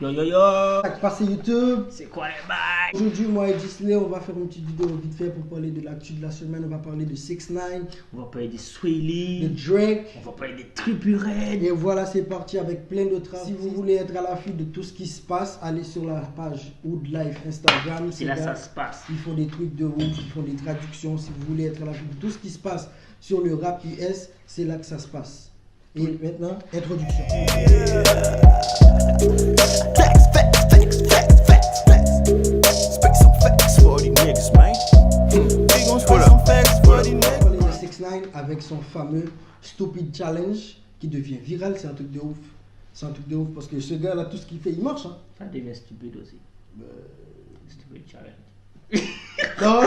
Yo yo yo. Passez YouTube. C'est quoi les bails? Aujourd'hui, moi et Gisley, on va faire une petite vidéo vite fait pour parler de l'actu de la semaine. On va parler de 6ix9ine, On va parler des Swaley, de Drake. on va parler des Trippie Redd. Et voilà, c'est parti avec plein d'autres. Si vous voulez être à l'affût de tout ce qui se passe, allez sur la page Woodlife Instagram. C'est là ça se passe. Ils font des trucs de ouf, ils font des traductions. Si vous voulez être à l'affût de tout ce qui se passe sur le rap US, c'est là que ça se passe. Et maintenant, introduction. On va parler de 6ix9ine avec son fameux Stupid Challenge qui devient viral. C'est un truc de ouf. C'est un truc de ouf parce que ce gars là, tout ce qu'il fait, il marche. Hein. Ça devient stupide aussi. Stupid challenge. Non,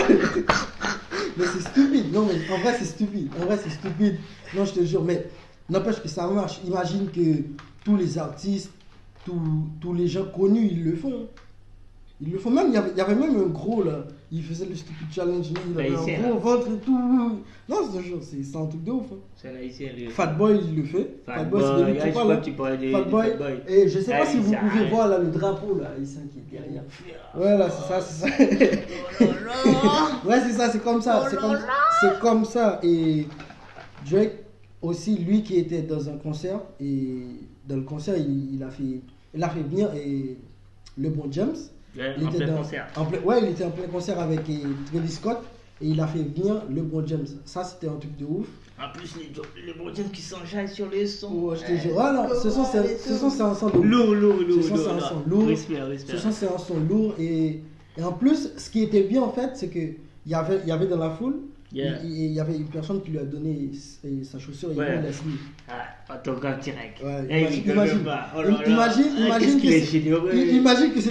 mais c'est stupide. Non, mais en vrai, c'est stupide. En vrai, c'est stupide. Non, je te jure. Mais n'empêche que ça marche. Imagine que tous les artistes, tous les gens connus, ils le font. Ils le font. Même, il y avait même un gros là. Il faisait le Stupid Challenge. Il avait un gros ventre et tout. Non, je te jure, c'est un truc de ouf. Hein. C'est un haïtien. Fatboy, il le fait. Fatboy, c'est lui qui parle. Fatboy. Et je sais pas si vous pouvez voir là le drapeau là. Il s'inquiète derrière. Ouais, là, c'est ça, c'est ça. Ouais, c'est ça, c'est comme ça. C'est comme ça. Et Drake aussi, lui qui était dans un concert. Et dans le concert, il a fait venir LeBron James. En plein concert. Il était en plein concert avec Travis Scott et il a fait venir LeBron James. Ça, c'était un truc de ouf. En plus, les LeBron James qui s'enjaillent sur les sons. Ouais, je te jure. Voilà, ce son, c'est un son de lourd. Ce son, c'est un son lourd. Respect. Ce son, c'est un son lourd. Et en plus, ce qui était bien en fait, c'est qu'il y avait dans la foule, il y avait une personne qui lui a donné sa chaussure et il l'a signé. Ah, autographe direct. Ouais, Imagine que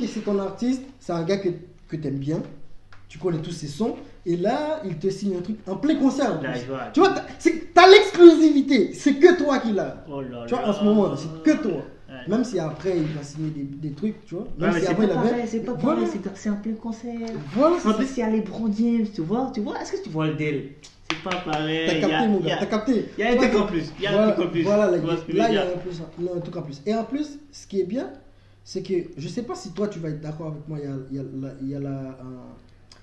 c'est ton artiste, c'est un gars que tu aimes bien, tu connais tous ses sons, et là, il te signe un truc en plein concert. Tu vois, t'as l'exclusivité, c'est que toi qui l'as. Tu vois, en ce moment, c'est que toi. Ouais. Même si après il va signer des trucs, tu vois. Même si après c'est pas pareil, c'est un plein concert. Voilà, en plus, il y a les LeBron James, tu vois, est-ce que tu vois le deal? C'est pas pareil. T'as capté, mon gars, t'as capté. Il y a un truc en plus. Voilà, là, il y a un truc en plus. Et en plus, ce qui est bien, c'est que je sais pas si toi tu vas être d'accord avec moi, il y a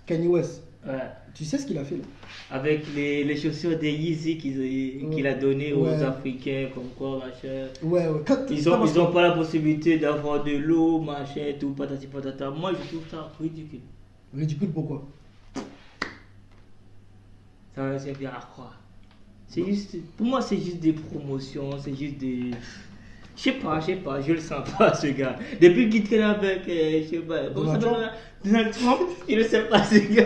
Kanye West. Ouais. Tu sais ce qu'il a fait là? Avec les chaussures des Yeezy qu'il a donné aux Africains, comme quoi, machin. Ouais. Ils ont pas la possibilité d'avoir de l'eau, machin, tout, patati patata. Moi, je trouve ça ridicule. Ridicule pourquoi? Ça va servir à quoi? C'est juste, pour moi, c'est juste des promotions, c'est juste des. Je sais pas, je le sens pas ce gars. Depuis qu'il traîne avec, je sais pas, Donald Trump, il le sait pas ce gars.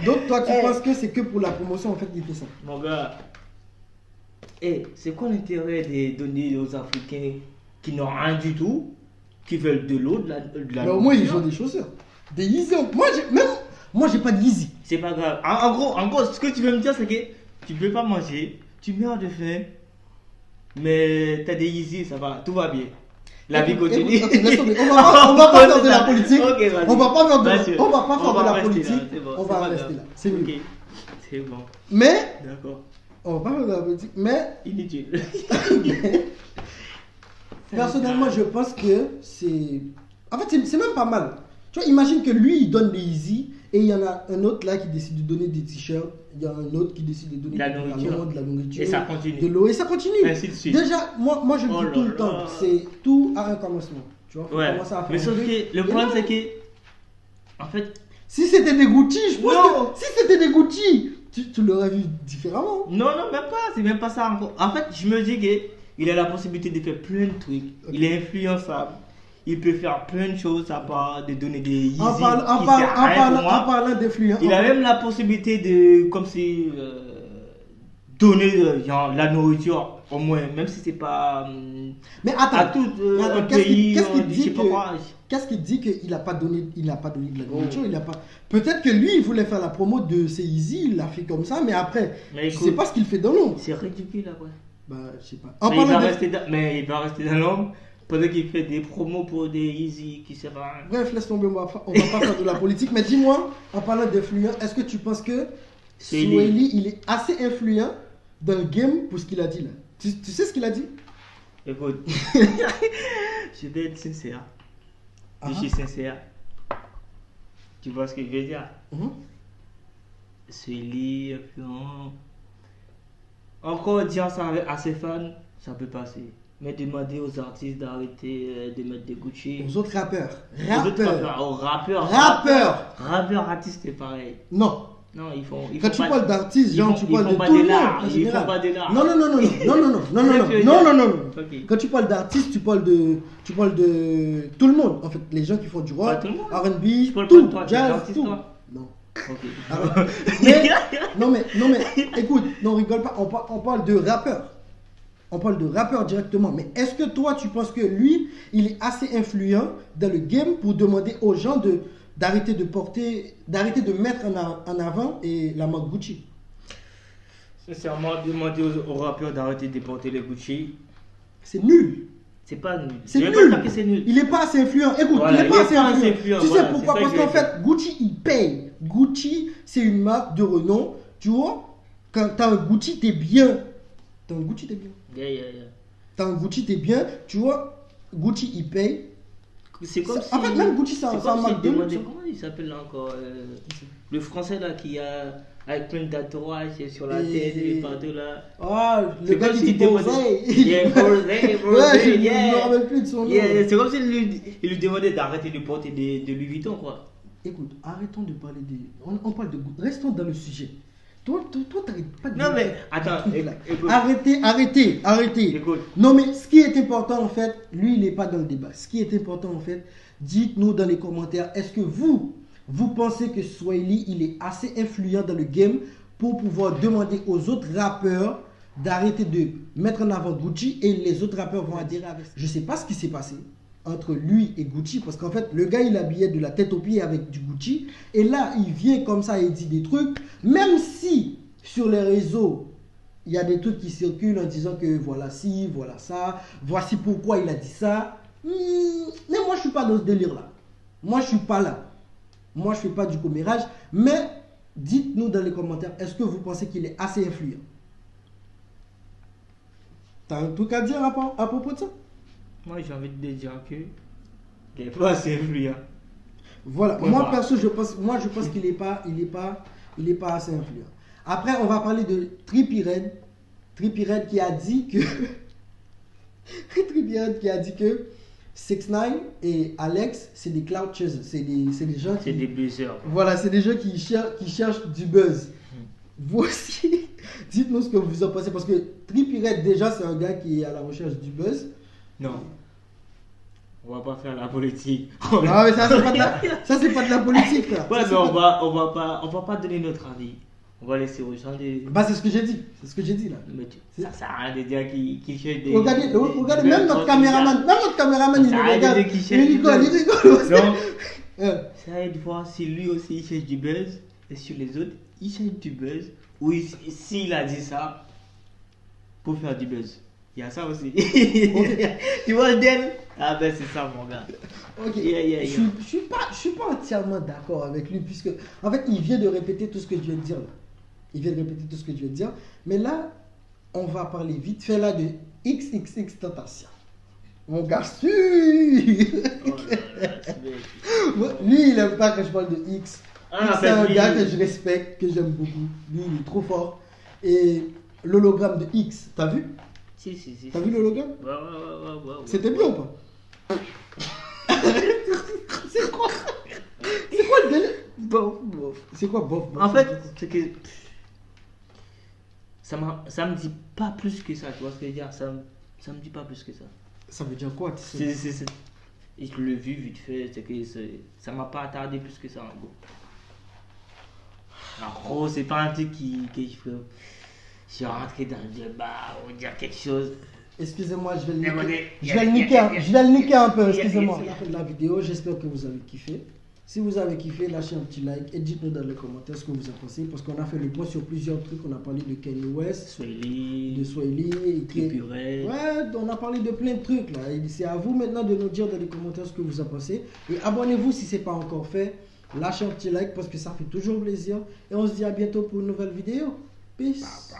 Donc toi tu penses que c'est que pour la promotion en fait qu'il fait ça? Mon gars, c'est quoi l'intérêt de donner aux Africains qui n'ont rien du tout, qui veulent de l'eau, de la mais au moins ils ont des chaussures, des Yeezy. Moi j'ai pas de Yeezy. C'est pas grave. En gros, ce que tu veux me dire c'est que tu peux pas manger, tu meurs de faim, mais t'as des Yeezy, ça va, tout va bien. La vie continue. On va pas faire de la politique. On va pas faire de la politique. On va rester là. C'est mieux. C'est bon. Mais d'accord. On va pas faire de la politique, mais inutile. Personnellement, je pense que c'est. En fait, c'est même pas mal. Tu vois, imagine que lui, il donne des Yeezy et il y en a un autre là qui décide de donner des t-shirts. Il y a un autre qui décide de donner de la nourriture. Et ça continue. De l'eau et ça continue. Ainsi de suite. Déjà, moi je dis tout le temps, c'est tout à un commencement. Tu vois, faut commencer à faire. Mais sauf que le problème c'est que, en fait, si c'était des Gucci, je pense que si c'était des Gucci, tu l'aurais vu différemment. Non, même pas, c'est même pas ça encore. En fait, je me dis qu'il a la possibilité de faire plein de trucs. Okay. Il est influençable. Il peut faire plein de choses à part de donner des Yeezy. En parlant d'influence. Il a même la possibilité de, comme si, donner la nourriture, au moins, même si c'est pas. Mais attends, à tout pays. Qu'est-ce qu'il dit qu'il n'a pas donné de la nourriture, Peut-être que lui, il voulait faire la promo de ses Yeezy, il l'a fait comme ça, mais après, je sais pas ce qu'il fait dans l'ombre. C'est ridicule après. Bah, je sais pas. Mais il va rester dans l'ombre. Pendant qu'il fait des promos pour des Yeezy qui servent à rien. Bref, laisse tomber, on va pas faire de la politique. Mais dis-moi, en parlant d'influence, est-ce que tu penses que Swahili, il est assez influent dans le game pour ce qu'il a dit là. Tu sais ce qu'il a dit? Écoute, je vais être sincère. Ah. Je suis sincère. Tu vois ce que je veux dire? Swahili, influent. Encore dire ça à ses fans, ça peut passer. Mais demander aux artistes d'arrêter de mettre des Gucci. Aux autres rappeurs. Aux rappeurs. Rappeurs, artistes, c'est pareil. Non. Non, ils font. Quand tu parles d'artistes, genre tu parles de pas tout le de monde. l'art. en Ils général. font pas de l'art. Non. Ok. Quand tu parles d'artistes, tu parles de tout le monde. En fait, les gens qui font du Pas rock, tout le monde. R&B, Je parle pas tout, de toi, tu es jazz, artiste, tout. toi. Non. Ok. Alors, non mais, écoute, non rigole pas, on parle de rappeur. On parle de rappeur directement. Mais est-ce que toi, tu penses que lui, il est assez influent dans le game pour demander aux gens d'arrêter de mettre en avant et la marque Gucci? Sincèrement, demander aux rappeurs d'arrêter de porter les Gucci, C'est nul. c'est pas nul. C'est Je vais nul. pas dire que c'est nul. Il n'est pas assez influent. Écoute, Voilà, il n'est pas assez influent. Tu sais voilà, pourquoi? c'est ça Parce que je qu'en veux fait, Gucci, il paye. Gucci, c'est une marque de renom. Tu vois, quand tu as un Gucci, t'es bien. T'as un Gucci, t'es bien. Yeah. T'as un Gucci, t'es bien. Tu vois, Gucci, il paye. C'est comme si. En fait, même Gucci, c'est un comme si marque de demander- luxe. Comment il s'appelle là encore le français là qui a. Avec plein de tatouages sur la tête et partout là. Ah, le C'est gars comme qui s'il dit demandait- Bonsai. Yeah, Bonsai, Ouais, je Bonsai, me yeah. rappelle plus de son nom. Yeah, c'est comme s'il lui demandait d'arrêter de porter de Louis Vuitton quoi. Écoute, arrêtons de parler des. On parle de goût. Restons dans le sujet. Toi, t'arrêtes pas de. Non mais attends, écoute. Arrêtez. Écoute. Non mais ce qui est important en fait, lui il n'est pas dans le débat. Ce qui est important en fait, dites-nous dans les commentaires, est-ce que vous pensez que Swahili il est assez influent dans le game pour pouvoir demander aux autres rappeurs d'arrêter de mettre en avant Gucci et les autres rappeurs vont adhérer avec ça? Je sais pas ce qui s'est passé entre lui et Gucci parce qu'en fait le gars il habillait de la tête aux pieds avec du Gucci et là il vient comme ça et dit des trucs, même si sur les réseaux il y a des trucs qui circulent en disant que voilà ci, voilà ça, voici pourquoi il a dit ça. Mais moi je suis pas dans ce délire là, moi je suis pas là, moi je fais pas du commérage. Mais dites-nous dans les commentaires, est-ce que vous pensez qu'il est assez influent? T'as un truc à dire à propos de ça? Moi j'ai envie de dire que il est pas assez influent. Voilà, Ouais, moi bah. perso, je pense qu'il est pas assez influent. Après, on va parler de Trippie Redd qui a dit que Trippie Redd qui a dit que 6ix9ine et Alex, c'est des cloud chasers, c'est des gens C'est qui des buzzers. voilà, c'est des gens qui cherchent du buzz. Vous aussi, dites-nous ce que vous en pensez parce que Trippie Redd déjà c'est un gars qui est à la recherche du buzz. Non. On va pas faire la politique. Ah mais ça c'est pas de la politique là. Ouais, Ça, mais c'est on va pas donner notre avis. On va laisser aux gens des. Bah c'est ce que j'ai dit là. Mais ça sert à rien de dire qu'il cherche des. Regardez, même notre caméraman, il Ça nous arrête de regarde, dire qu'il cherche il du rigole. Donc, Euh, ça aide de voir si lui aussi il cherche du buzz et sur les autres il cherche du buzz ou s'il a dit ça pour faire du buzz. Il y a ça aussi. Tu vois le deal? Ah ben c'est ça mon gars. Ok, Yeah. Je suis pas entièrement d'accord avec lui puisque en fait il vient de répéter tout ce que je viens de dire là. Mais là, on va parler vite fait là de XXX Tentation. Mon gars, Oh là là, c'est lui il aime pas quand je parle de X. Ah, C'est un lui, gars que je respecte, que j'aime beaucoup. Lui il est trop fort. Et l'hologramme de X, t'as vu? Si. T'as vu l'hologramme? Ouais. C'était bien ou pas? C'est quoi le délire? Bof. C'est quoi bof? En fait, c'est que ça me dit pas plus que ça, tu vois ce que je veux dire? Ça me dit pas plus que ça. Ça veut dire quoi? Et je l'ai vu vite fait, c'est que ça m'a pas attardé plus que ça en gros. En gros, c'est pas un truc que je suis rentré dans le débat ou dire quelque chose. Excusez-moi, je vais le Écoutez, niquer. Je vais le niquer un peu, Yeah, excusez-moi. yeah. C'est la fin de la vidéo, j'espère que vous avez kiffé. Si vous avez kiffé, lâchez un petit like et dites-nous dans les commentaires ce que vous en pensez. Parce qu'on a fait le point sur plusieurs trucs. On a parlé de Kanye West, Swahili, de Swahili. Trippie Redd. Ouais, on a parlé de plein de trucs là. Et c'est à vous maintenant de nous dire dans les commentaires ce que vous en pensez. Et abonnez-vous si ce n'est pas encore fait. lâchez un petit like parce que ça fait toujours plaisir. Et on se dit à bientôt pour une nouvelle vidéo. Peace.